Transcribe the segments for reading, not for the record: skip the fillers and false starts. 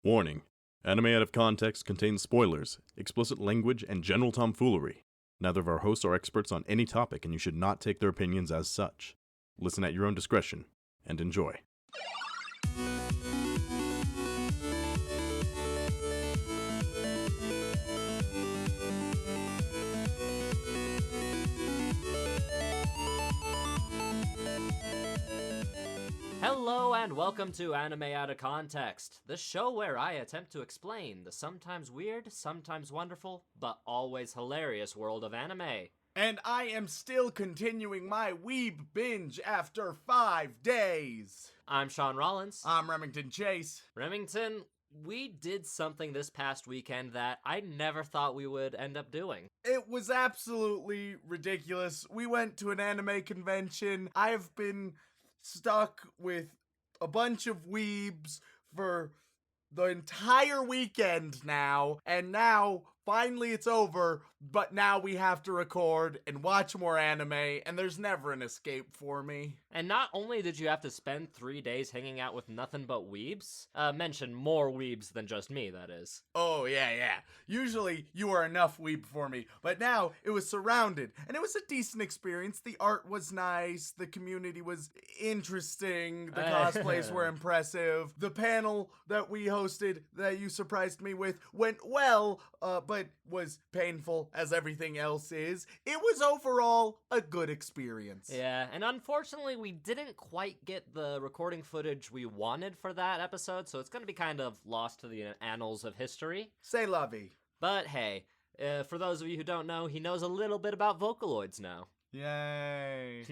Warning. Anime Out of Context contains spoilers, explicit language, and general tomfoolery. Neither of our hosts are experts on any topic, and you should not take their opinions as such. Listen at your own discretion, and enjoy. Hello and welcome to Anime Out of Context, the show where I attempt to explain the sometimes weird, sometimes wonderful, but always hilarious world of anime. And I am still continuing my weeb binge after 5 days. I'm Sean Rollins. I'm Remington Chase. Remington, we did something this past weekend that I never thought we would end up doing. It was absolutely ridiculous. We went to an anime convention. I've been stuck with a bunch of weebs for the entire weekend now, and now finally it's over, but now we have to record and watch more anime, and there's never an escape for me. And not only did you have to spend 3 days hanging out with nothing but weebs, mention more weebs than just me, that is. Oh, yeah. Usually you are enough weeb for me, but now it was surrounded, and it was a decent experience. The art was nice, the community was interesting, the cosplays were impressive, the panel that we hosted that you surprised me with went well, but was painful as everything else is. It was overall a good experience. Yeah, and unfortunately we didn't quite get the recording footage we wanted for that episode, so it's going to be kind of lost to the annals of history. C'est la vie. But hey, for those of you who don't know, he knows a little bit about Vocaloids now. Yay.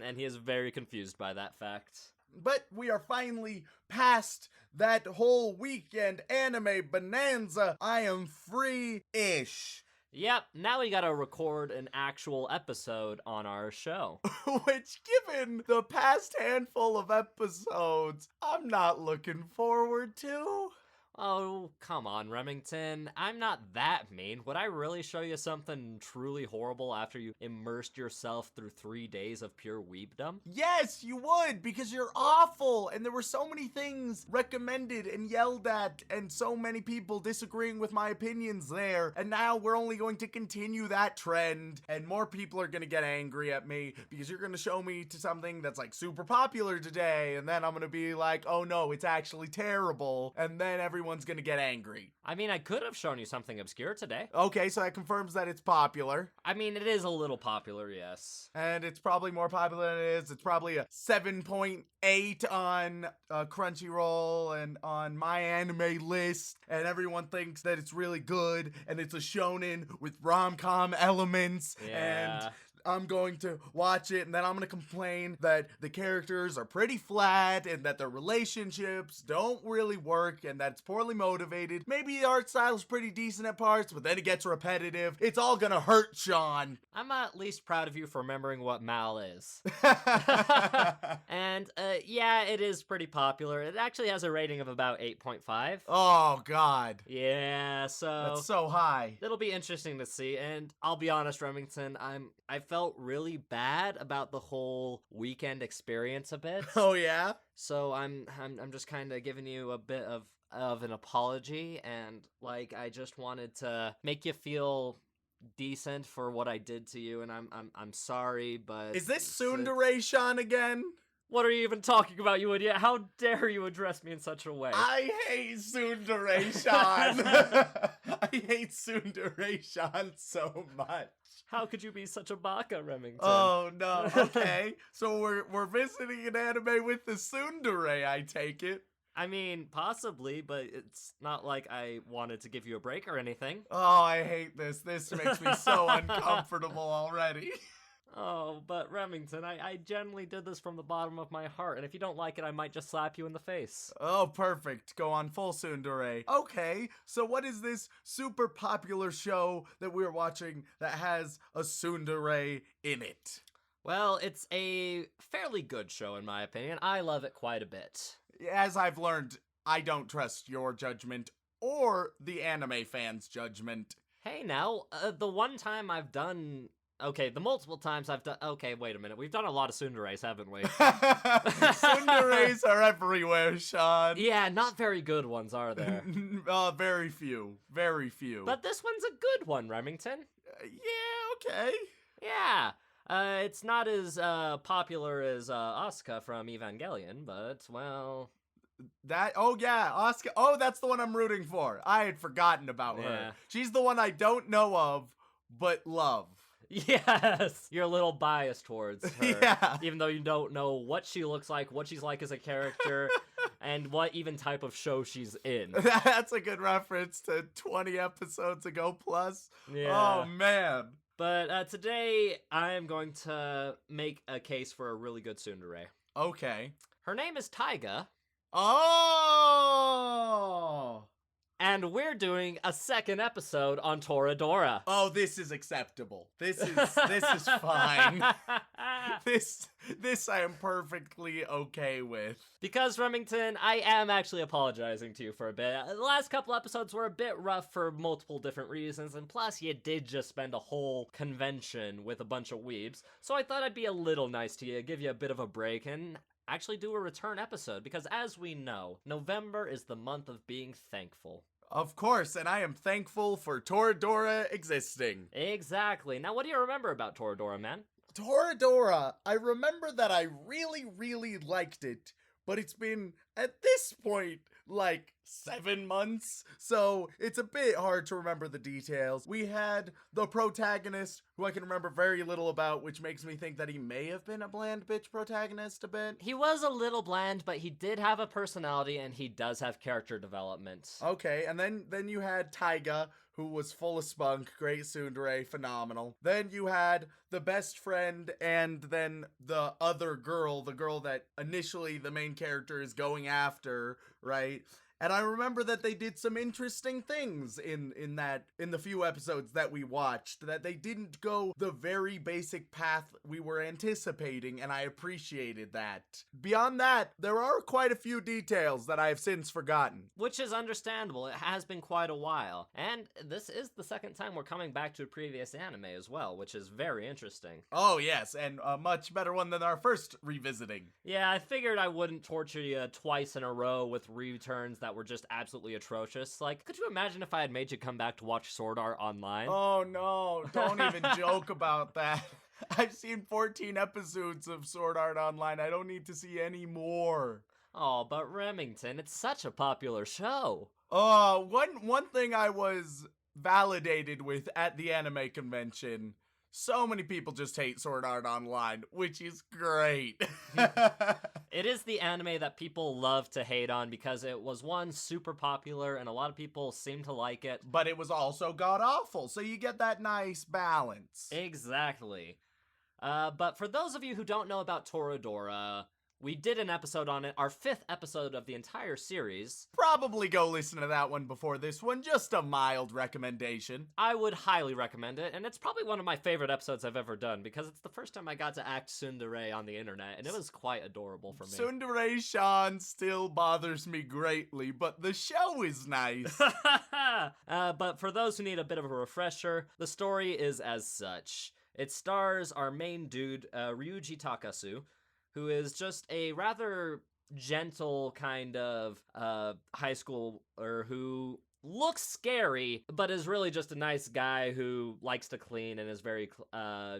And he is very confused by that fact. But we are finally past that whole weekend anime bonanza. I am free-ish. Yep, now we gotta record an actual episode on our show. Which, given the past handful of episodes, I'm not looking forward to. Oh, come on, Remington. I'm not that mean. Would I really show you something truly horrible after you immersed yourself through 3 days of pure weebdom? Yes, you would, because you're awful, and there were so many things recommended and yelled at, and so many people disagreeing with my opinions there, and now we're only going to continue that trend, and more people are gonna get angry at me, because you're gonna show me to something that's like super popular today, and then I'm gonna be like, oh no, it's actually terrible, and then everyone's gonna get angry. I mean, I could have shown you something obscure today. Okay, so that confirms that it's popular. I mean, it is a little popular, yes. And it's probably more popular than it is. It's probably a 7.8 on Crunchyroll and on my anime list. And everyone thinks that it's really good. And it's a shonen with rom-com elements. Yeah. And I'm going to watch it, and then I'm going to complain that the characters are pretty flat, and that their relationships don't really work, and that it's poorly motivated. Maybe the art style is pretty decent at parts, but then it gets repetitive. It's all gonna hurt, Sean. I'm at least proud of you for remembering what Mal is. And, yeah, it is pretty popular. It actually has a rating of about 8.5. Oh, God. Yeah, so... That's so high. It'll be interesting to see, and I'll be honest, Remington, I felt really bad about the whole weekend experience a bit. Oh, yeah? So I'm just kind of giving you a bit of an apology, and, like, I just wanted to make you feel decent for what I did to you, and I'm sorry, but... Is this Tsundere-Shaun again? What are you even talking about, you idiot? How dare you address me in such a way? I hate Tsundere-Shaun. I hate Tsundere-Shaun so much. How could you be such a baka, Remington? Oh, no. Okay. So we're visiting an anime with the tsundere, I take it. I mean, possibly, but it's not like I wanted to give you a break or anything. Oh, I hate this. This makes me so uncomfortable already. Oh, but Remington, I genuinely did this from the bottom of my heart, and if you don't like it, I might just slap you in the face. Oh, perfect. Go on full tsundere. Okay, so what is this super popular show that we're watching that has a tsundere in it? Well, it's a fairly good show, in my opinion. I love it quite a bit. As I've learned, I don't trust your judgment or the anime fans' judgment. Hey, now, the one time I've done Okay, the multiple times I've done... Okay, wait a minute. We've done a lot of tsunderes, haven't we? Tsunderes are everywhere, Sean. Yeah, not very good ones, are there? Very few. Very few. But this one's a good one, Remington. Yeah, okay. Yeah. It's not as popular as Asuka from Evangelion, but, well... Oh yeah, Asuka. Oh, that's the one I'm rooting for. I had forgotten about Yeah. her. She's the one I don't know of, but love. Yes! You're a little biased towards her. Yeah. Even though you don't know what she looks like, what she's like as a character, and what even type of show she's in. That's a good reference to 20 episodes ago plus. Yeah. Oh man. But today, I am going to make a case for a really good tsundere. Okay. Her name is Taiga. Oh! And we're doing a second episode on ToraDora. Oh, this is acceptable. This is fine. This I am perfectly okay with. Because, Remington, I am actually apologizing to you for a bit. The last couple episodes were a bit rough for multiple different reasons, and plus you did just spend a whole convention with a bunch of weebs, so I thought I'd be a little nice to you, give you a bit of a break, and actually do a return episode, because as we know, November is the month of being thankful. Of course, and I am thankful for ToraDora existing. Exactly. Now, what do you remember about ToraDora, man? ToraDora, I remember that I really, really liked it, but it's been, at this point, like 7 months, so it's a bit hard to remember the details. We had the protagonist, who I can remember very little about, which makes me think that he may have been a bland bitch protagonist a bit. He was a little bland, but he did have a personality, and he does have character development. Okay, and then you had Taiga, who was full of spunk, great tsundere, phenomenal. Then you had the best friend, and then the other girl, the girl that initially the main character is going after, right? And I remember that they did some interesting things in the few episodes that we watched, that they didn't go the very basic path we were anticipating, and I appreciated that. Beyond that, there are quite a few details that I have since forgotten. Which is understandable, it has been quite a while. And this is the second time we're coming back to a previous anime as well, which is very interesting. Oh yes, and a much better one than our first revisiting. Yeah, I figured I wouldn't torture you twice in a row with returns that were just absolutely atrocious. Like, could you imagine if I had made you come back to watch Sword Art Online? Oh no, don't even joke about that. I've seen 14 episodes of Sword Art Online. I don't need to see any more. Oh, but Remington, it's such a popular show. One thing I was validated with at the anime convention, so many people just hate Sword Art Online, which is great. It is the anime that people love to hate on because it was, one, super popular and a lot of people seem to like it. But it was also god-awful, so you get that nice balance. Exactly. But for those of you who don't know about ToraDora, we did an episode on it, our 5th episode of the entire series. Probably go listen to that one before this one, just a mild recommendation. I would highly recommend it, and it's probably one of my favorite episodes I've ever done, because it's the first time I got to act Tsundere on the internet, and it was quite adorable for me. Tsundere-Shaun still bothers me greatly, but the show is nice. But for those who need a bit of a refresher, the story is as such. It stars our main dude, Ryuji Takasu, who is just a rather gentle kind of high schooler who looks scary, but is really just a nice guy who likes to clean and is very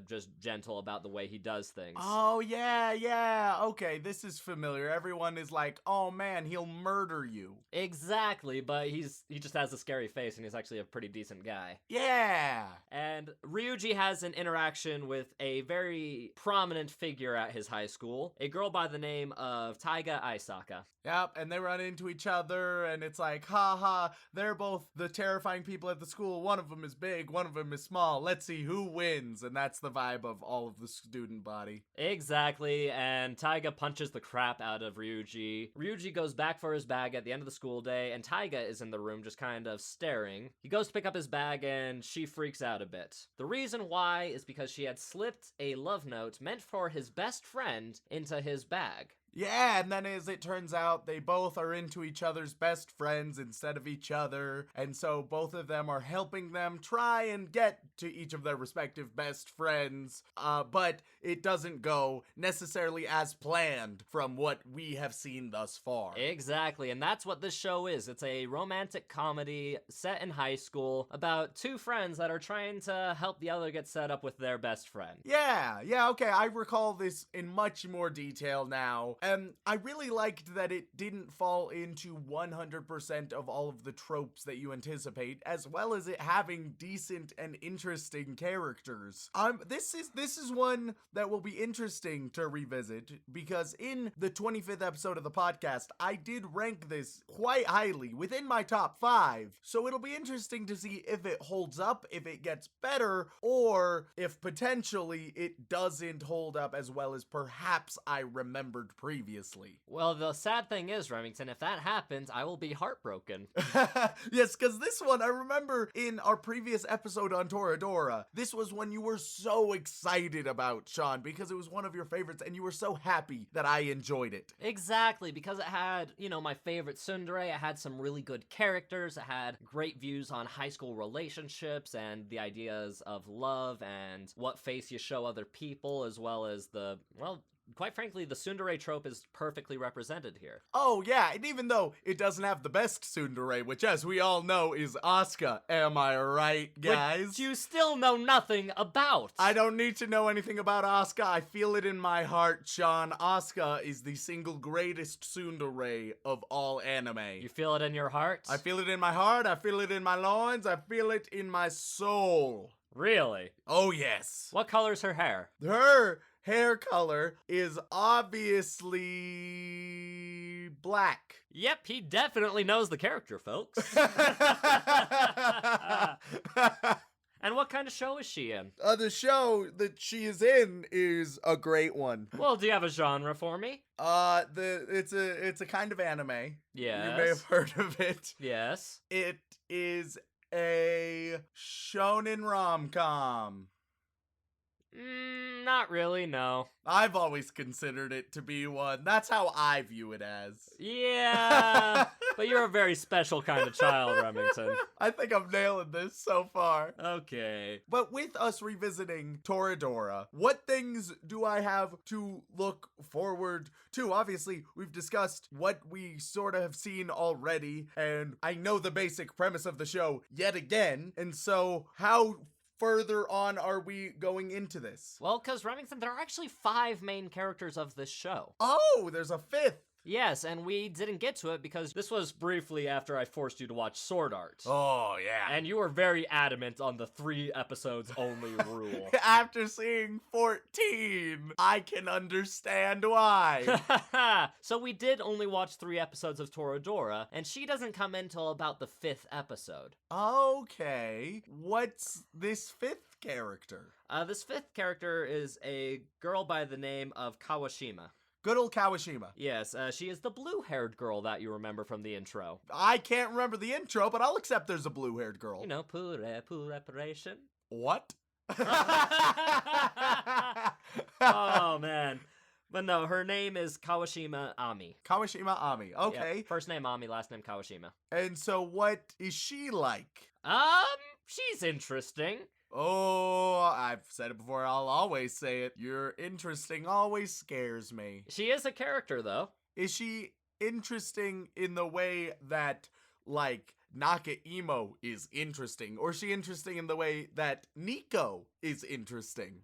just gentle about the way he does things. Oh, yeah, okay, this is familiar. Everyone is like, oh man, he'll murder you. Exactly, but he just has a scary face and he's actually a pretty decent guy. Yeah! And Ryuji has an interaction with a very prominent figure at his high school, a girl by the name of Taiga Aisaka. Yep, and they run into each other, and it's like, haha, they're both the terrifying people at the school. One of them is big, one of them is small. Let's see who wins, and that's the vibe of all of the student body. Exactly, and Taiga punches the crap out of Ryuji. Ryuji goes back for his bag at the end of the school day, and Taiga is in the room just kind of staring. He goes to pick up his bag, and she freaks out a bit. The reason why is because she had slipped a love note meant for his best friend into his bag. Yeah, and then as it turns out, they both are into each other's best friends instead of each other, and so both of them are helping them try and get to each of their respective best friends, but it doesn't go necessarily as planned from what we have seen thus far. Exactly, and that's what this show is. It's a romantic comedy set in high school about two friends that are trying to help the other get set up with their best friend. Yeah, okay, I recall this in much more detail now. And I really liked that it didn't fall into 100% of all of the tropes that you anticipate, as well as it having decent and interesting characters. This is one that will be interesting to revisit, because in the 25th episode of the podcast, I did rank this quite highly, within my top 5. So it'll be interesting to see if it holds up, if it gets better, or if potentially it doesn't hold up as well as perhaps I remembered previously. Well, the sad thing is, Remington, if that happens, I will be heartbroken. Yes, because this one, I remember in our previous episode on ToraDora, this was one you were so excited about, Sean, because it was one of your favorites, and you were so happy that I enjoyed it. Exactly, because it had, my favorite tsundere, it had some really good characters, it had great views on high school relationships, and the ideas of love, and what face you show other people, as well as quite frankly, the Tsundere trope is perfectly represented here. Oh, yeah, and even though it doesn't have the best tsundere, which, as we all know, is Asuka, am I right, guys? Which you still know nothing about. I don't need to know anything about Asuka. I feel it in my heart, Sean. Asuka is the single greatest tsundere of all anime. You feel it in your heart? I feel it in my heart, I feel it in my loins, I feel it in my soul. Really? Oh, yes. What color's her hair? Her hair color is obviously black. Yep, he definitely knows the character, folks. And what kind of show is she in? The show that she is in is a great one. Well, do you have a genre for me? It's a kind of anime. Yes. You may have heard of it. Yes. It is a shonen rom-com. Not really, no. I've always considered it to be one. That's how I view it as. Yeah, but you're a very special kind of child, Remington. I think I'm nailing this so far. Okay. But with us revisiting ToraDora, what things do I have to look forward to? Obviously, we've discussed what we sort of have seen already, and I know the basic premise of the show yet again, and so how further on are we going into this? Well, because Remington, there are actually 5 main characters of this show. Oh, there's a 5th. Yes, and we didn't get to it because this was briefly after I forced you to watch Sword Art. Oh, yeah. And you were very adamant on the 3 episodes only rule. After seeing 14, I can understand why. So we did only watch 3 episodes of ToraDora, and she doesn't come in till about the 5th episode. Okay, what's this 5th character? This 5th character is a girl by the name of Kawashima. Good old Kawashima. Yes, she is the blue-haired girl that you remember from the intro. I can't remember the intro, but I'll accept there's a blue-haired girl. You know, pour reparation. What? Oh, man. But no, her name is Kawashima Ami. Kawashima Ami, okay. Yep. First name Ami, last name Kawashima. And so what is she like? She's interesting. Oh, I've said it before, I'll always say it. Your interesting always scares me. She is a character, though. Is she interesting in the way that, like, Nakaemo is interesting? Or is she interesting in the way that Nico is interesting?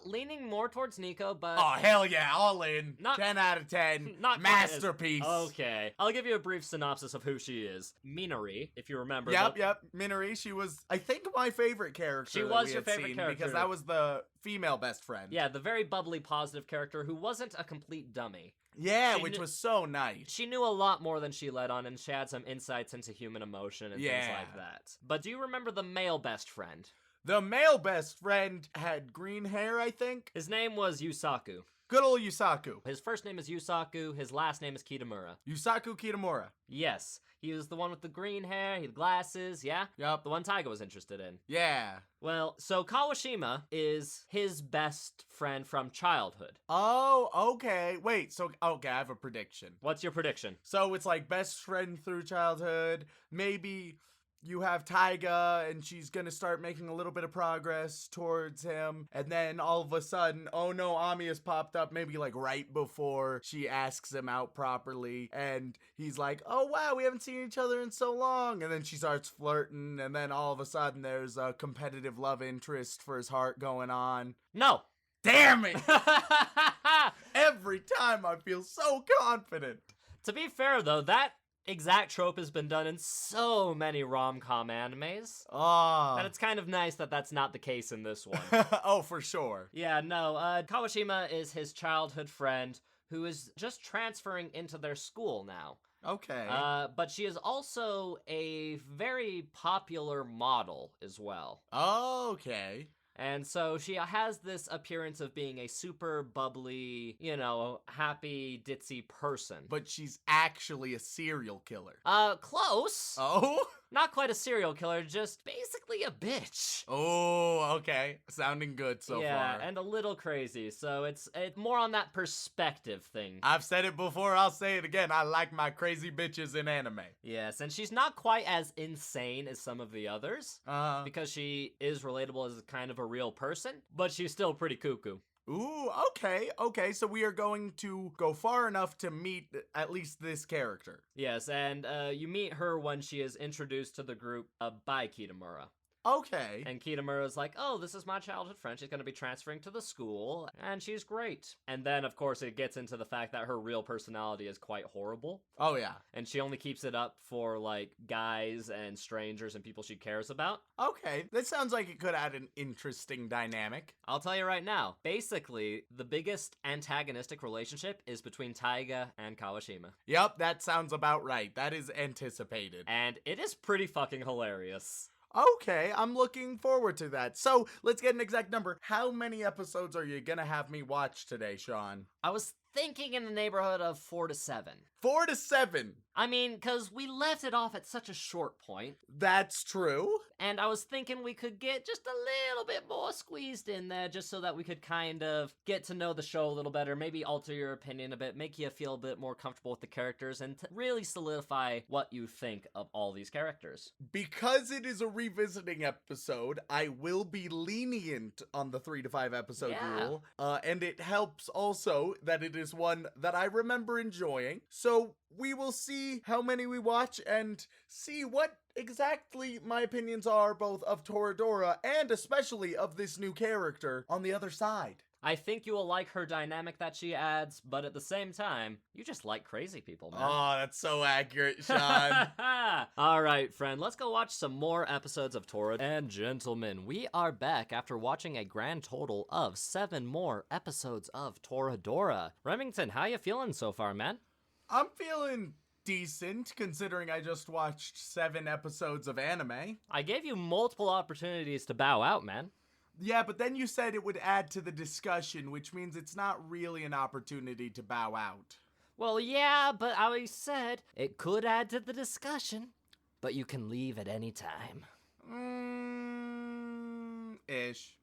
Leaning more towards Nico, but... Oh, hell yeah, all in. Not- 10 out of 10. Not Masterpiece. Okay. I'll give you a brief synopsis of who she is. Minori, if you remember. Yep. Minori, she was, I think, my favorite character. She that was we your had favorite seen, character. because that was the female best friend. Yeah, the very bubbly, positive character who wasn't a complete dummy. Yeah, She which knew- was so nice. She knew a lot more than she let on, and she had some insights into human emotion and things Yeah. like that. But do you remember the male best friend? The male best friend had green hair, I think. His name was Yusaku. Good old Yusaku. His first name is Yusaku, his last name is Kitamura. Yusaku Kitamura. Yes, he was the one with the green hair, he had glasses, yeah? Yup. The one Taiga was interested in. Yeah. Well, so Kawashima is his best friend from childhood. Oh, okay. Wait, so, okay, I have a prediction. What's your prediction? So it's like best friend through childhood. Maybe you have Taiga and she's gonna start making a little bit of progress towards him. And then all of a sudden, oh no, Ami has popped up maybe like right before she asks him out properly. And he's like, oh wow, we haven't seen each other in so long. And then she starts flirting. And then all of a sudden there's a competitive love interest for his heart going on. No! Damn it! Every time I feel so confident. To be fair, though, that exact trope has been done in so many rom-com animes. And it's kind of nice that that's not the case in this one. Oh, for sure. Yeah, no, Kawashima is his childhood friend who is just transferring into their school now. Okay. But she is also a very popular model as well. Okay. And so she has this appearance of being a super bubbly, happy, ditzy person. But she's actually a serial killer. Close. Oh? Not quite a serial killer, just basically a bitch. Oh, okay. Sounding good so far. Yeah, and a little crazy. So it's more on that perspective thing. I've said it before, I'll say it again. I like my crazy bitches in anime. Yes, and she's not quite as insane as some of the others. Because she is relatable as kind of a real person, but she's still pretty cuckoo. Ooh, okay, so we are going to go far enough to meet at least this character. Yes, and you meet her when she is introduced to the group by Kitamura. Okay. And Kitamura's like, oh, this is my childhood friend. She's going to be transferring to the school, and she's great. And then, of course, it gets into the fact that her real personality is quite horrible. Oh, yeah. And she only keeps it up for, like, guys and strangers and people she cares about. Okay, that sounds like it could add an interesting dynamic. I'll tell you right now, basically, the biggest antagonistic relationship is between Taiga and Kawashima. Yep, that sounds about right. That is anticipated. And it is pretty fucking hilarious. Okay, I'm looking forward to that. So, let's get an exact number. How many episodes are you gonna have me watch today, Sean? I was thinking in the neighborhood of 4 to 7. 4 to 7. I mean, because we left it off at such a short point. That's true. And I was thinking we could get just a little bit more squeezed in there just so that we could kind of get to know the show a little better, maybe alter your opinion a bit, make you feel a bit more comfortable with the characters, and really solidify what you think of all these characters. Because it is a revisiting episode, I will be lenient on the 3 to 5 episode rule. And it helps also that it is one that I remember enjoying. So we will see how many we watch and see what exactly my opinions are both of ToraDora and especially of this new character on the other side. I think you will like her dynamic that she adds, but at the same time, you just like crazy people, man. Oh, that's so accurate, Sean. All right, friend, let's go watch some more episodes of Tora. And gentlemen, we are back after watching a grand total of 7 more episodes of ToraDora. Remington, how you feeling so far, man? I'm feeling decent, considering I just watched 7 episodes of anime. I gave you multiple opportunities to bow out, man. Yeah, but then you said it would add to the discussion, which means it's not really an opportunity to bow out. Well, yeah, but I said it could add to the discussion, but you can leave at any time. Ish.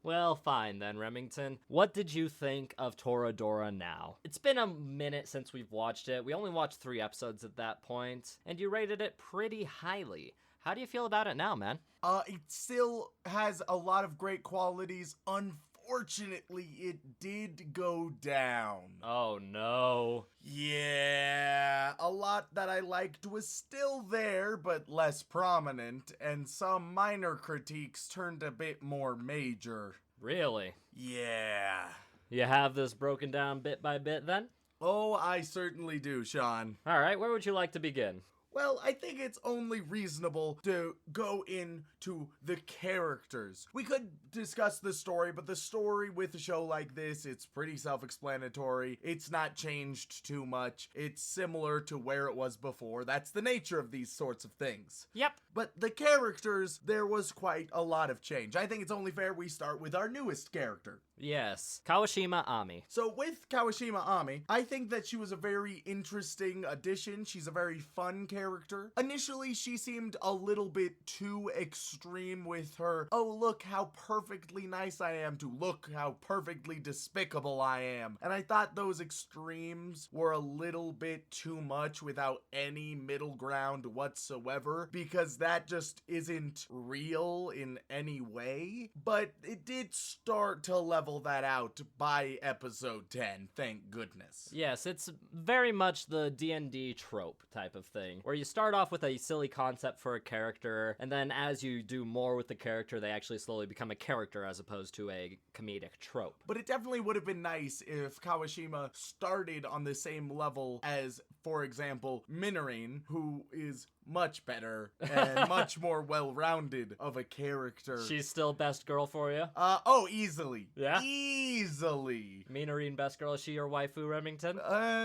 Well, fine then, Remington. What did you think of ToraDora now? It's been a minute since we've watched it. We only watched 3 episodes at that point, and you rated it pretty highly. How do you feel about it now, man? It still has a lot of great qualities. Unfortunately, it did go down. Oh, no. Yeah, a lot that I liked was still there, but less prominent, and some minor critiques turned a bit more major. Really? Yeah. You have this broken down bit by bit, then? Oh, I certainly do, Sean. All right, where would you like to begin? Well, I think it's only reasonable to go into the characters. We could discuss the story, but the story with a show like this, it's pretty self-explanatory. It's not changed too much. It's similar to where it was before. That's the nature of these sorts of things. Yep. But the characters, there was quite a lot of change. I think it's only fair we start with our newest character. Yes, Kawashima Ami. So with Kawashima Ami, I think that she was a very interesting addition. She's a very fun character. Initially, she seemed a little bit too extreme with her, oh, look how perfectly nice I am, to look how perfectly despicable I am. And I thought those extremes were a little bit too much without any middle ground whatsoever, because that just isn't real in any way. But it did start to level that out by episode 10, thank goodness. Yes, it's very much the D&D trope type of thing, where you start off with a silly concept for a character, and then as you do more with the character, they actually slowly become a character as opposed to a comedic trope. But it definitely would have been nice if Kawashima started on the same level as, for example, Minori, who is much better and much more well-rounded of a character. She's still best girl for you? Easily. Yeah? Easily. Minori best girl, is she your waifu, Remington?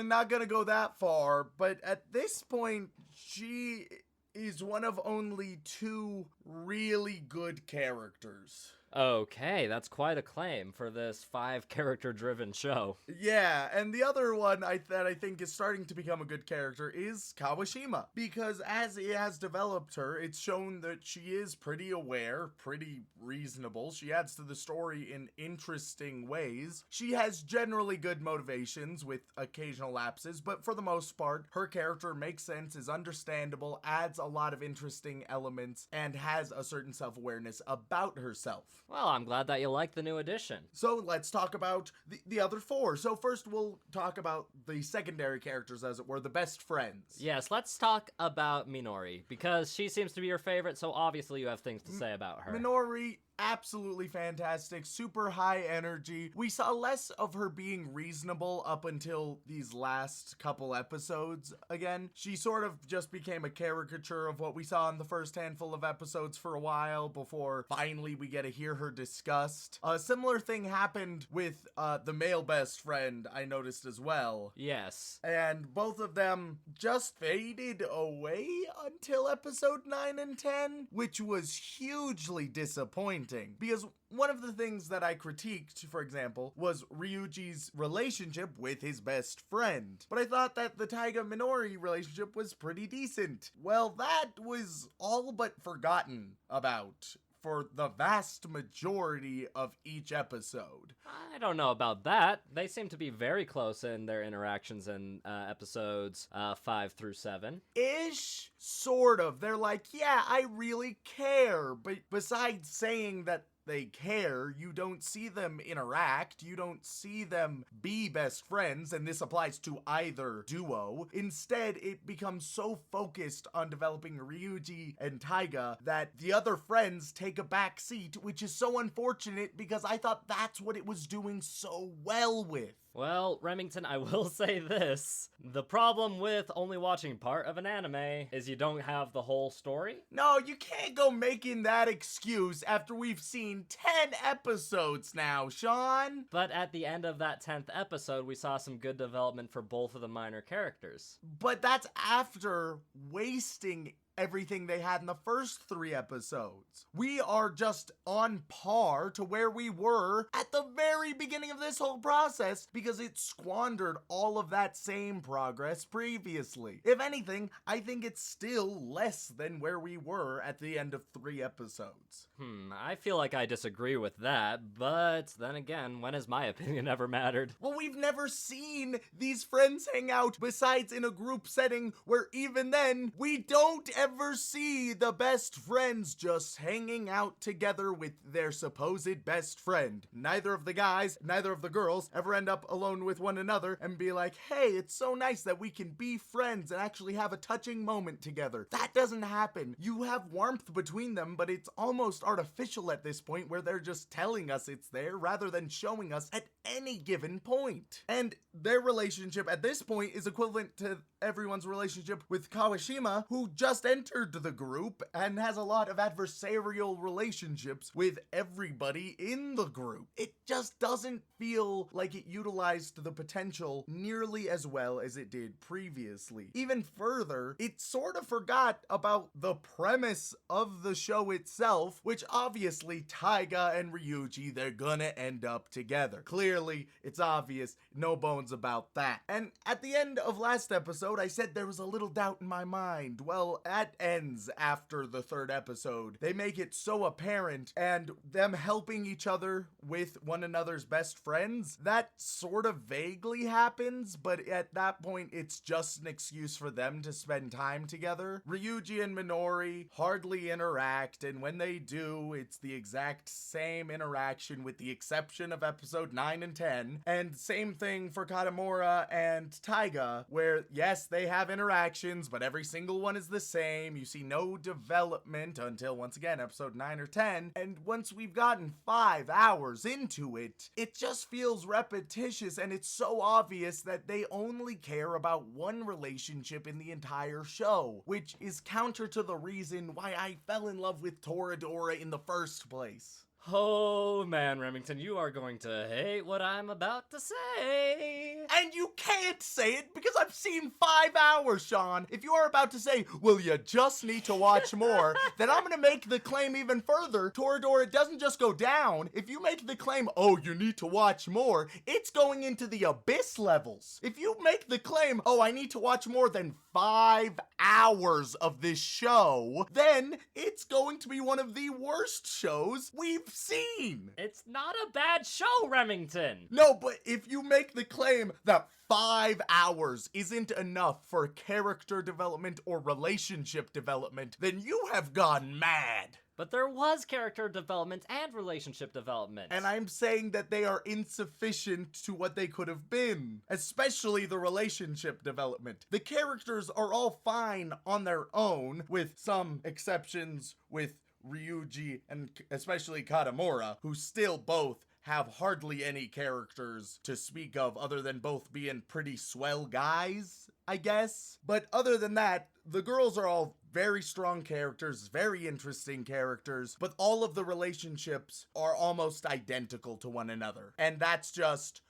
Not gonna go that far, but at this point, she is one of only 2 really good characters. Okay, that's quite a claim for this 5-character-driven show. Yeah, and the other one that I think is starting to become a good character is Kawashima, because as it has developed her, it's shown that she is pretty aware, pretty reasonable. She adds to the story in interesting ways. She has generally good motivations with occasional lapses, but for the most part, her character makes sense, is understandable, adds a lot of interesting elements, and has a certain self-awareness about herself. Well, I'm glad that you like the new addition. So let's talk about the other 4. So first we'll talk about the secondary characters, as it were, the best friends. Yes, let's talk about Minori, because she seems to be your favorite, so obviously you have things to say about her. Minori, absolutely fantastic, super high energy. We saw less of her being reasonable up until these last couple episodes again. She sort of just became a caricature of what we saw in the first handful of episodes for a while before finally we get to hear her discussed. A similar thing happened with the male best friend, I noticed as well. Yes. And both of them just faded away until episode 9 and 10, which was hugely disappointing. Because one of the things that I critiqued, for example, was Ryuji's relationship with his best friend. But I thought that the Taiga Minori relationship was pretty decent. Well, that was all but forgotten about for the vast majority of each episode. I don't know about that. They seem to be very close in their interactions in episodes 5 through 7. Ish, sort of. They're like, yeah, I really care. But besides saying that they care, you don't see them interact, you don't see them be best friends, and this applies to either duo. Instead, it becomes so focused on developing Ryuji and Taiga that the other friends take a back seat, which is so unfortunate because I thought that's what it was doing so well with. Well, Remington, I will say this. The problem with only watching part of an anime is you don't have the whole story. No, you can't go making that excuse after we've seen 10 episodes now, Sean. But at the end of that 10th episode, we saw some good development for both of the minor characters. But that's after wasting everything they had in the first 3 episodes. We are just on par to where we were at the very beginning of this whole process because it squandered all of that same progress previously. If anything, I think it's still less than where we were at the end of 3 episodes. I feel like I disagree with that, but then again, when has my opinion ever mattered? Well, we've never seen these friends hang out besides in a group setting where even then, we don't ever see the best friends just hanging out together with their supposed best friend. Neither of the guys, neither of the girls ever end up alone with one another and be like, hey, it's so nice that we can be friends and actually have a touching moment together. That doesn't happen. You have warmth between them, but it's almost artificial at this point where they're just telling us it's there rather than showing us at any given point. And their relationship at this point is equivalent to everyone's relationship with Kawashima, who just ended entered the group and has a lot of adversarial relationships with everybody in the group. It just doesn't feel like it utilized the potential nearly as well as it did previously. Even further, it sort of forgot about the premise of the show itself, which obviously Taiga and Ryuji, they're gonna end up together. Clearly, it's obvious, no bones about that. And at the end of last episode, I said there was a little doubt in my mind. Well, that ends after the third episode. They make it so apparent, and them helping each other with one another's best friends, that sort of vaguely happens, but at that point, it's just an excuse for them to spend time together. Ryuji and Minori hardly interact, and when they do, it's the exact same interaction with the exception of episode 9 and 10. And same thing for Katamura and Taiga, where yes, they have interactions, but every single one is the same. You see no development until, once again, episode 9 or 10. And once we've gotten 5 hours into it, it just feels repetitious, and it's so obvious that they only care about one relationship in the entire show, which is counter to the reason why I fell in love with ToraDora in the first place. Oh man, Remington, you are going to hate what I'm about to say. And you can't say it because I've seen 5 hours, Sean. If you are about to say, well, you just need to watch more, then I'm gonna make the claim even further. ToraDora doesn't just go down. If you make the claim, oh, you need to watch more, it's going into the abyss levels. If you make the claim, oh, I need to watch more than 5 hours of this show, then it's going to be one of the worst shows we've seen. It's not a bad show, Remington. No, but if you make the claim that 5 hours isn't enough for character development or relationship development, then you have gone mad. But there was character development and relationship development. And I'm saying that they are insufficient to what they could have been, especially the relationship development. The characters are all fine on their own, with some exceptions with Ryuji and especially Katamura, who still both have hardly any characters to speak of other than both being pretty swell guys, I guess. But other than that, the girls are all very strong characters, very interesting characters, but all of the relationships are almost identical to one another. And that's just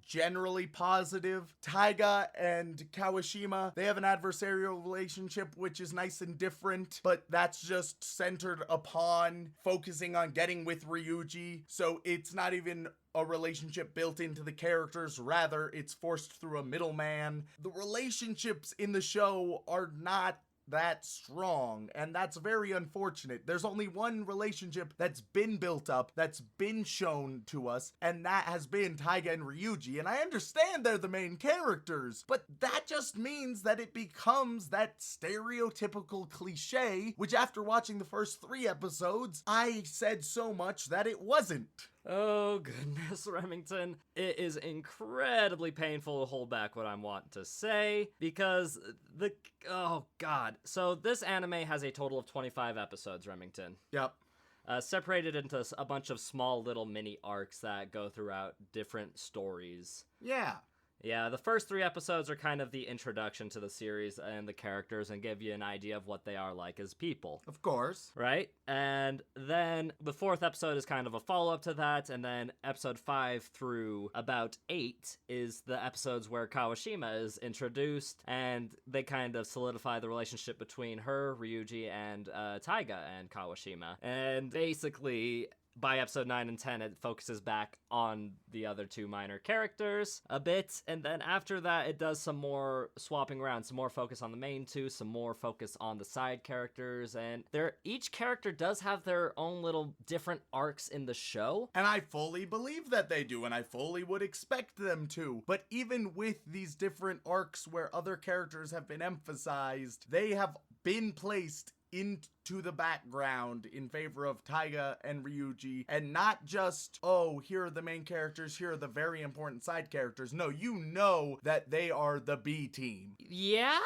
generally positive. Taiga and Kawashima, they have an adversarial relationship, which is nice and different, but that's just centered upon focusing on getting with Ryuji, so it's not even a relationship built into the characters, rather it's forced through a middleman. The relationships in the show are not that strong, and that's very unfortunate. There's only one relationship that's been built up, that's been shown to us, and that has been Taiga and Ryuji, and I understand they're the main characters, but that just means that it becomes that stereotypical cliche, which after watching the first 3 episodes, I said so much that it wasn't. Oh goodness, Remington. It is incredibly painful to hold back what I'm wanting to say, because oh god. So this anime has a total of 25 episodes, Remington. Yep. Separated into a bunch of small little mini arcs that go throughout different stories. Yeah, the first 3 episodes are kind of the introduction to the series and the characters and give you an idea of what they are like as people. Of course. Right? And then the 4th episode is kind of a follow-up to that, and then episode 5 through about 8 is the episodes where Kawashima is introduced, and they kind of solidify the relationship between her, Ryuji, and Taiga and Kawashima. And basically, by episode 9 and 10, it focuses back on the other 2 minor characters a bit, and then after that, it does some more swapping around, some more focus on the main 2, some more focus on the side characters, and each character does have their own little different arcs in the show. And I fully believe that they do, and I fully would expect them to. But even with these different arcs where other characters have been emphasized, they have been placed into the background in favor of Taiga and Ryuji, and not just, oh, here are the main characters, here are the very important side characters. No, you know that they are the B team. Yeah?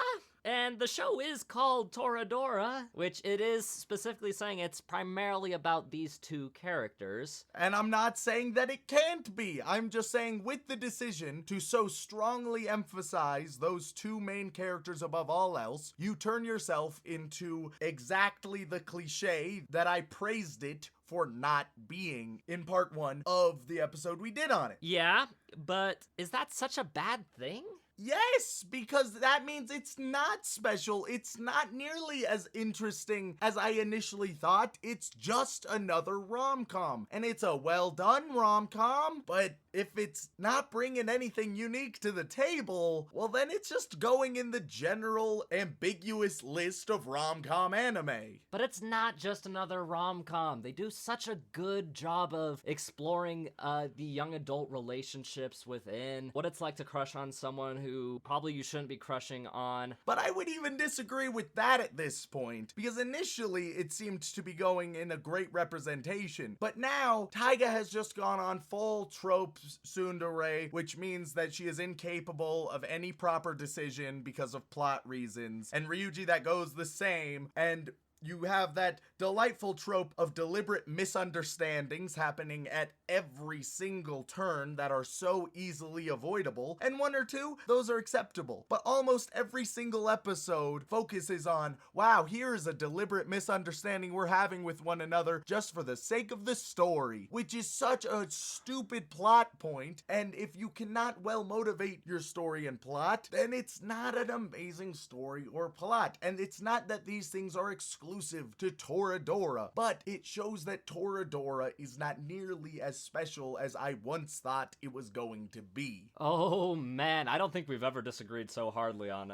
and the show is called ToraDora, which it is specifically saying it's primarily about these two characters. And I'm not saying that it can't be. I'm just saying with the decision to so strongly emphasize those two main characters above all else, you turn yourself into exactly the cliche that I praised it for not being in part 1 of the episode we did on it. Yeah, but is that such a bad thing? Yes, because that means it's not special. It's not nearly as interesting as I initially thought. It's just another rom-com. And it's a well-done rom-com, but if it's not bringing anything unique to the table, well then it's just going in the general ambiguous list of rom-com anime. But it's not just another rom-com. They do such a good job of exploring the young adult relationships within, what it's like to crush on someone who probably you shouldn't be crushing on. But I would even disagree with that at this point, because initially it seemed to be going in a great representation. But now, Taiga has just gone on full trope tsundere, which means that she is incapable of any proper decision because of plot reasons. And Ryuji, that goes the same, and you have that delightful trope of deliberate misunderstandings happening at every single turn that are so easily avoidable, and one or two, those are acceptable. But almost every single episode focuses on, wow, here is a deliberate misunderstanding we're having with one another just for the sake of the story, which is such a stupid plot point, and if you cannot well motivate your story and plot, then it's not an amazing story or plot. And it's not that these things are exclusive to ToraDora, but it shows that ToraDora is not nearly as special as I once thought it was going to be. Oh man, I don't think we've ever disagreed so hardly on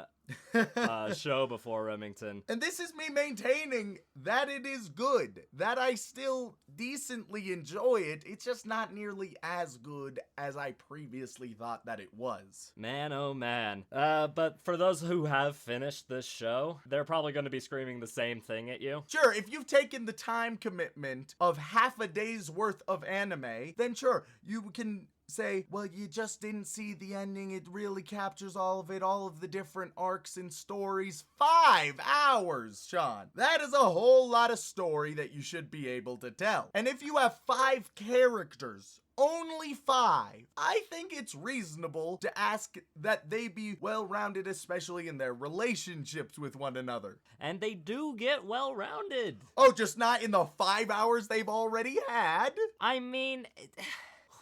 a show before, Remington. And this is me maintaining that it is good, that I still decently enjoy it. It's just not nearly as good as I previously thought that it was. Man, oh man. But for those who have finished this show, they're probably going to be screaming the same thing at you. Sure, if you've taken the time commitment of half a day's worth of anime, then sure, you can say, well, you just didn't see the ending. It really captures all of it, all of the different arcs and stories. 5 hours, Sean. That is a whole lot of story that you should be able to tell. And if you have 5 characters, only 5, I think it's reasonable to ask that they be well-rounded, especially in their relationships with one another. And they do get well-rounded. Oh, just not in the 5 hours they've already had? I mean,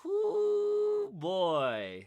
hoo boy.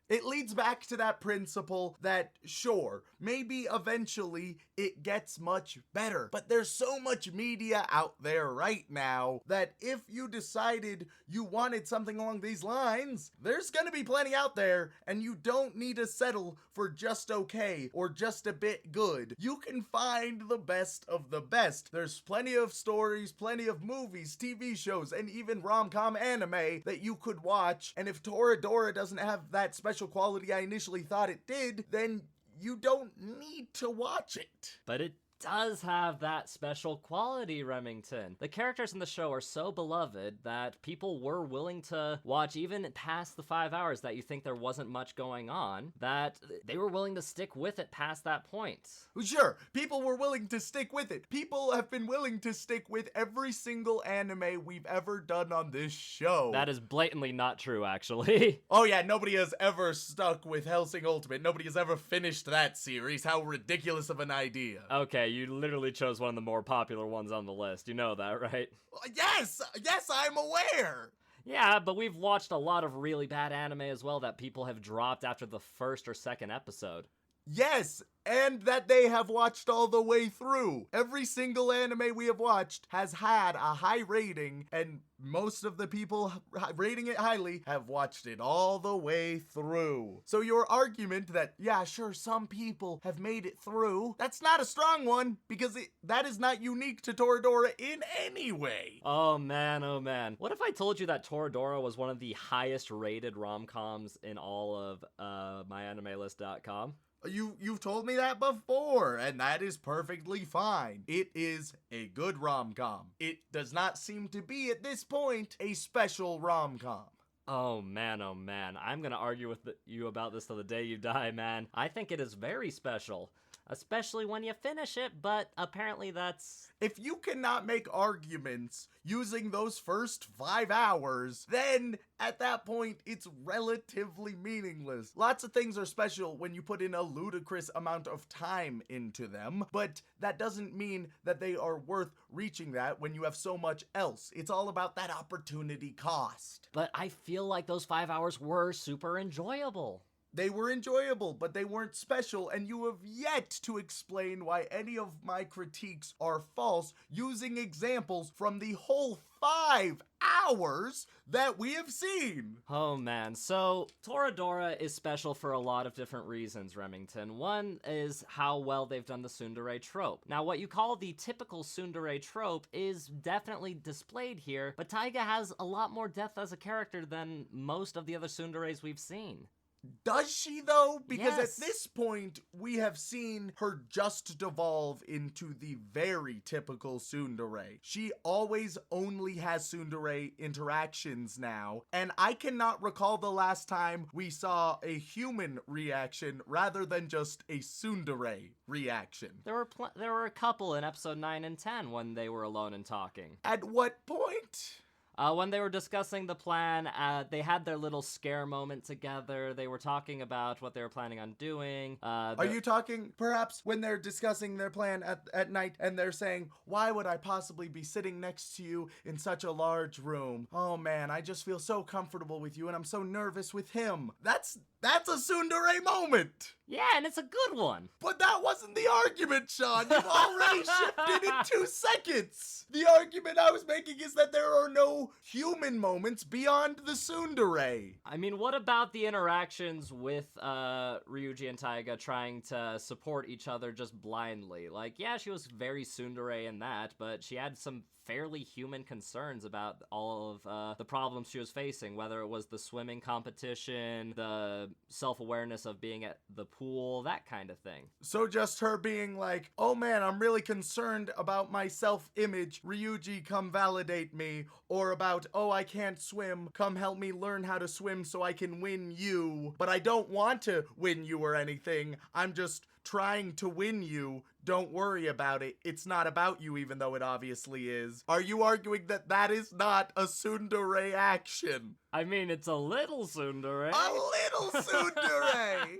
It leads back to that principle that, sure, maybe eventually it gets much better, but there's so much media out there right now that if you decided you wanted something along these lines, there's gonna be plenty out there, and you don't need to settle for just okay or just a bit good. You can find the best of the best. There's plenty of stories, plenty of movies, TV shows, and even rom-com anime that you could watch, and if ToraDora doesn't have that special quality I initially thought it did, then you don't need to watch it. But it does have that special quality, Remington. The characters in the show are so beloved that people were willing to watch even past the 5 hours that you think there wasn't much going on, that they were willing to stick with it past that point. Sure, people were willing to stick with it. People have been willing to stick with every single anime we've ever done on this show. That is blatantly not true, actually. Oh yeah, nobody has ever stuck with Hellsing Ultimate. Nobody has ever finished that series. How ridiculous of an idea. Okay, you literally chose one of the more popular ones on the list. You know that, right? Yes, I'm aware. Yeah, but we've watched a lot of really bad anime as well that people have dropped after the first or second episode. Yes, and that they have watched all the way through. Every single anime we have watched has had a high rating, and most of the people rating it highly have watched it all the way through. So your argument that, yeah, sure, some people have made it through, that's not a strong one, because that is not unique to ToraDora in any way. Oh man, oh man. What if I told you that ToraDora was one of the highest rated rom-coms in all of myanimelist.com? You've told me that before, and that is perfectly fine. It is a good rom-com. It does not seem to be, at this point, a special rom-com. Oh man, I'm gonna argue with you about this till the day you die, man. I think it is very special. Especially when you finish it, but apparently that's... If you cannot make arguments using those first 5 hours, then at that point, it's relatively meaningless. Lots of things are special when you put in a ludicrous amount of time into them, but that doesn't mean that they are worth reaching that when you have so much else. It's all about that opportunity cost. But I feel like those 5 hours were super enjoyable. They were enjoyable, but they weren't special, and you have yet to explain why any of my critiques are false using examples from the whole 5 hours that we have seen. Oh man, so ToraDora is special for a lot of different reasons, Remington. One is how well they've done the Tsundere Trope. Now, what you call the typical Tsundere Trope is definitely displayed here, but Taiga has a lot more depth as a character than most of the other Tsunderes we've seen. Does she, though? Because Yes. at this point, we have seen her just devolve into the very typical tsundere. She always only has tsundere interactions now, and I cannot recall the last time we saw a human reaction rather than just a tsundere reaction. There were a couple in episode 9 and 10 when they were alone and talking. At what point? When they were discussing the plan, they had their little scare moment together. They were talking about what they were planning on doing. Are you talking perhaps when they're discussing their plan at night and they're saying, why would I possibly be sitting next to you in such a large room? Oh man, I just feel so comfortable with you and I'm so nervous with him. That's a tsundere moment. Yeah, and it's a good one. But that wasn't the argument, Sean. You've already shifted in 2 seconds. The argument I was making is that there are no human moments beyond the tsundere. I mean, what about the interactions with Ryuji and Taiga trying to support each other just blindly? Like, yeah, she was very tsundere in that, but she had some fairly human concerns about all of the problems she was facing, whether it was the swimming competition, the self-awareness of being at the pool, that kind of thing. So just her being like, oh man, I'm really concerned about my self-image, Ryuji, come validate me, or about, oh, I can't swim, come help me learn how to swim so I can win you, but I don't want to win you or anything, I'm just trying to win you. Don't worry about it. It's not about you, even though it obviously is. Are you arguing that that is not a tsundere action? I mean, it's a little tsundere. A little tsundere!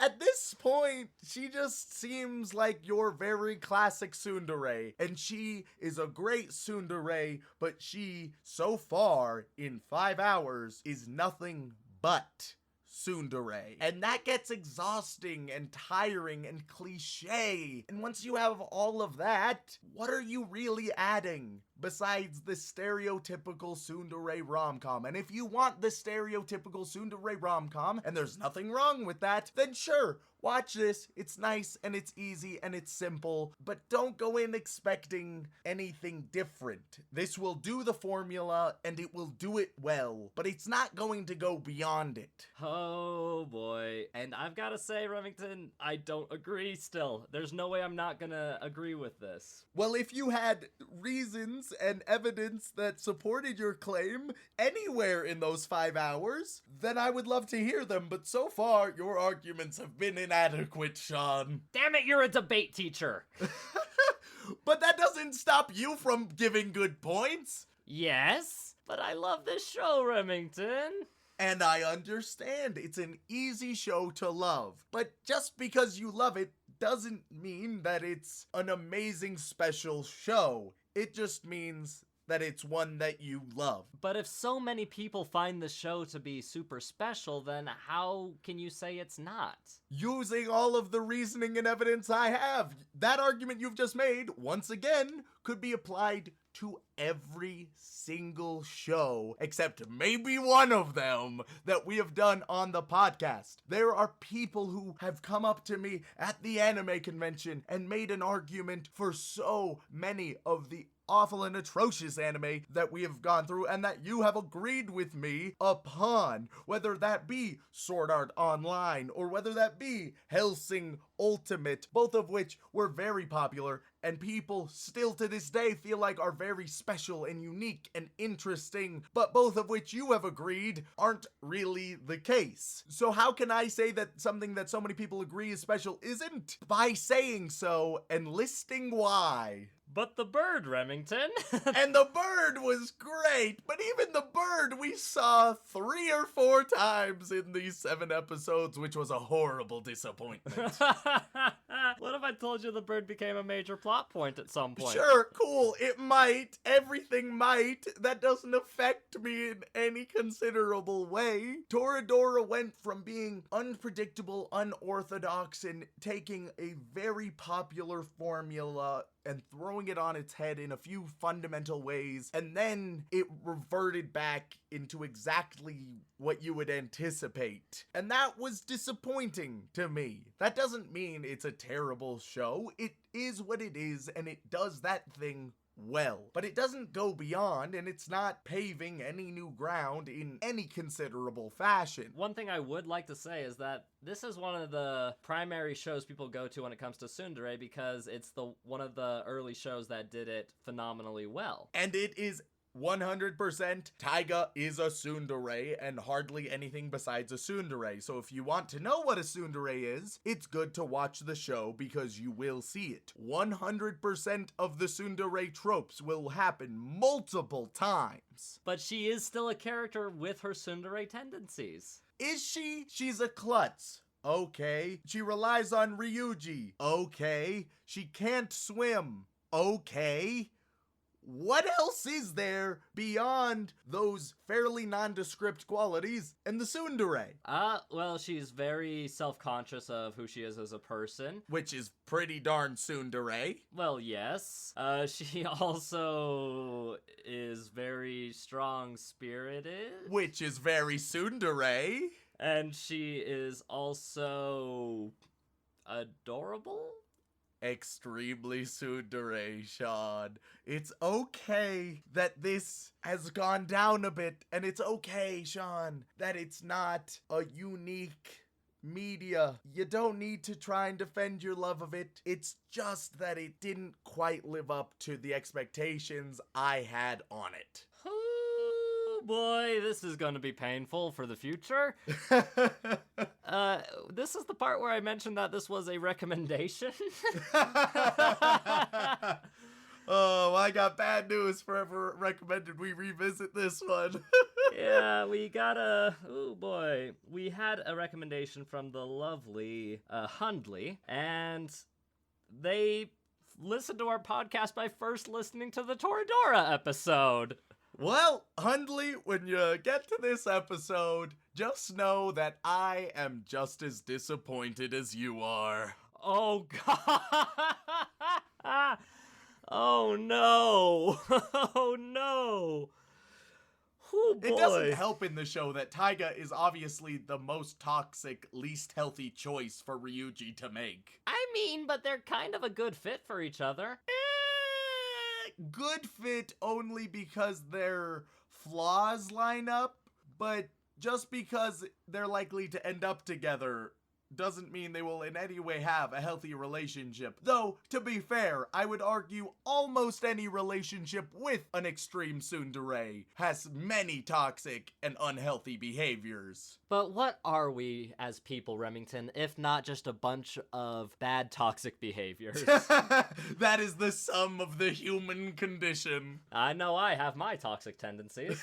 At this point, she just seems like your very classic tsundere, and she is a great tsundere, but she, so far, in 5 hours, is nothing but tsundere. And that gets exhausting and tiring and cliche. And once you have all of that, what are you really adding besides the stereotypical tsundere rom-com? And if you want the stereotypical tsundere rom-com, and there's nothing wrong with that, then sure, watch this. It's nice and it's easy and it's simple, but don't go in expecting anything different. This will do the formula and it will do it well, but it's not going to go beyond it. Oh boy. And I've got to say, Remington, I don't agree still. There's no way I'm not gonna agree with this. Well, if you had reasons and evidence that supported your claim anywhere in those 5 hours, then I would love to hear them, but so far, your arguments have been inadequate, Sean. Damn it, you're a debate teacher. But that doesn't stop you from giving good points. Yes, but I love this show, Remington. And I understand, it's an easy show to love. But just because you love it doesn't mean that it's an amazing special show. It just means that it's one that you love. But if so many people find the show to be super special, then how can you say it's not? Using all of the reasoning and evidence I have, that argument you've just made, once again, could be applied to every single show, except maybe one of them that we have done on the podcast. There are people who have come up to me at the anime convention and made an argument for so many of the awful and atrocious anime that we have gone through and that you have agreed with me upon, whether that be Sword Art Online or whether that be Hellsing Ultimate, both of which were very popular and people still to this day feel like are very special and unique and interesting, but both of which you have agreed aren't really the case. So how can I say that something that so many people agree is special isn't? By saying so and listing why. But the bird, Remington. And the bird was great, but even the bird we saw 3 or 4 times in these 7 episodes, which was a horrible disappointment. What if I told you the bird became a major plot point at some point? Sure, cool, it might. Everything might. That doesn't affect me in any considerable way. ToraDora went from being unpredictable, unorthodox, and taking a very popular formula and throwing it on its head in a few fundamental ways, and then it reverted back into exactly what you would anticipate. And that was disappointing to me. That doesn't mean it's a terrible show. It is what it is, and it does that thing well. But it doesn't go beyond, and it's not paving any new ground in any considerable fashion. One thing I would like to say is that this is one of the primary shows people go to when it comes to Tsundere because it's one of the early shows that did it phenomenally well. And it is 100% Taiga is a tsundere and hardly anything besides a tsundere. So if you want to know what a tsundere is, it's good to watch the show because you will see it. 100% of the tsundere tropes will happen multiple times. But she is still a character with her tsundere tendencies. Is she? She's a klutz. Okay. She relies on Ryuji. Okay. She can't swim. Okay. What else is there beyond those fairly nondescript qualities and the tsundere? Well, she's very self-conscious of who she is as a person. Which is pretty darn tsundere. Well, yes. She also is very strong-spirited. Which is very tsundere. And she is also adorable? Extremely Tsundere-Shaun. It's okay that this has gone down a bit, and it's okay, Sean, that it's not a unique media. You don't need to try and defend your love of it. It's just that it didn't quite live up to the expectations I had on it. Oh boy, this is going to be painful for the future. This is the part where I mentioned that this was a recommendation. Oh, I got bad news. Forever recommended we revisit this one. Yeah, we got oh boy. We had a recommendation from the lovely Hundley, and they listened to our podcast by first listening to the ToraDora episode. Well, Hundley, when you get to this episode, just know that I am just as disappointed as you are. Oh, God. Oh, no. Oh, no. Oh, boy. It doesn't help in the show that Taiga is obviously the most toxic, least healthy choice for Ryuji to make. I mean, but they're kind of a good fit for each other. Good fit only because their flaws line up, but just because they're likely to end up together doesn't mean they will in any way have a healthy relationship. Though, to be fair, I would argue almost any relationship with an extreme tsundere has many toxic and unhealthy behaviors. But what are we as people, Remington, if not just a bunch of bad toxic behaviors? That is the sum of the human condition. I know I have my toxic tendencies.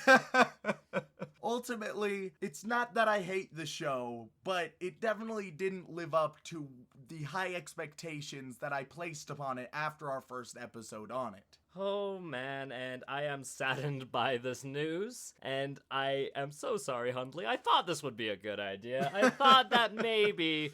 Ultimately, it's not that I hate the show, but it definitely didn't live up to the high expectations that I placed upon it after our first episode on it. Oh man, and I am saddened by this news, and I am so sorry, Hundley. I thought this would be a good idea. I thought that maybe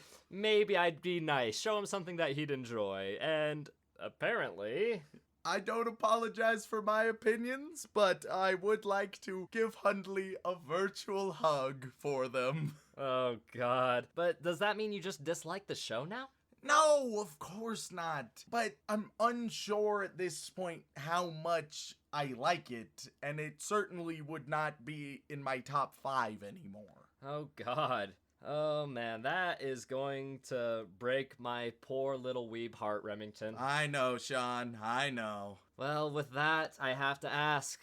I'd be nice, show him something that he'd enjoy, and apparently... I don't apologize for my opinions, but I would like to give Hundley a virtual hug for them. Oh god. But does that mean you just dislike the show now? No, of course not. But I'm unsure at this point how much I like it, and it certainly would not be in my top 5 anymore. Oh god. Oh man, that is going to break my poor little weeb heart, Remington. I know, Sean, I know. Well, with that, I have to ask,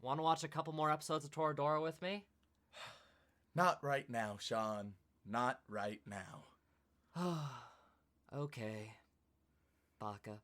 want to watch a couple more episodes of ToraDora with me? Not right now, Sean. Not right now. Okay. Baka.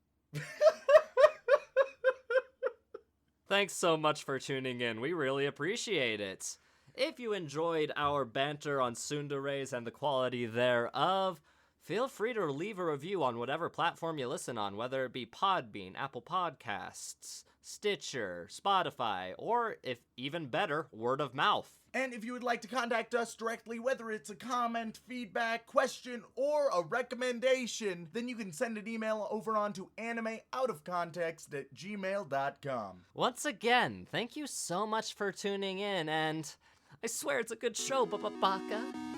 Thanks so much for tuning in. We really appreciate it. If you enjoyed our banter on tsunderes and the quality thereof, feel free to leave a review on whatever platform you listen on, whether it be Podbean, Apple Podcasts, Stitcher, Spotify, or, if even better, word of mouth. And if you would like to contact us directly, whether it's a comment, feedback, question, or a recommendation, then you can send an email over on to animeoutofcontext@gmail.com. Once again, thank you so much for tuning in, and I swear it's a good show, Baka.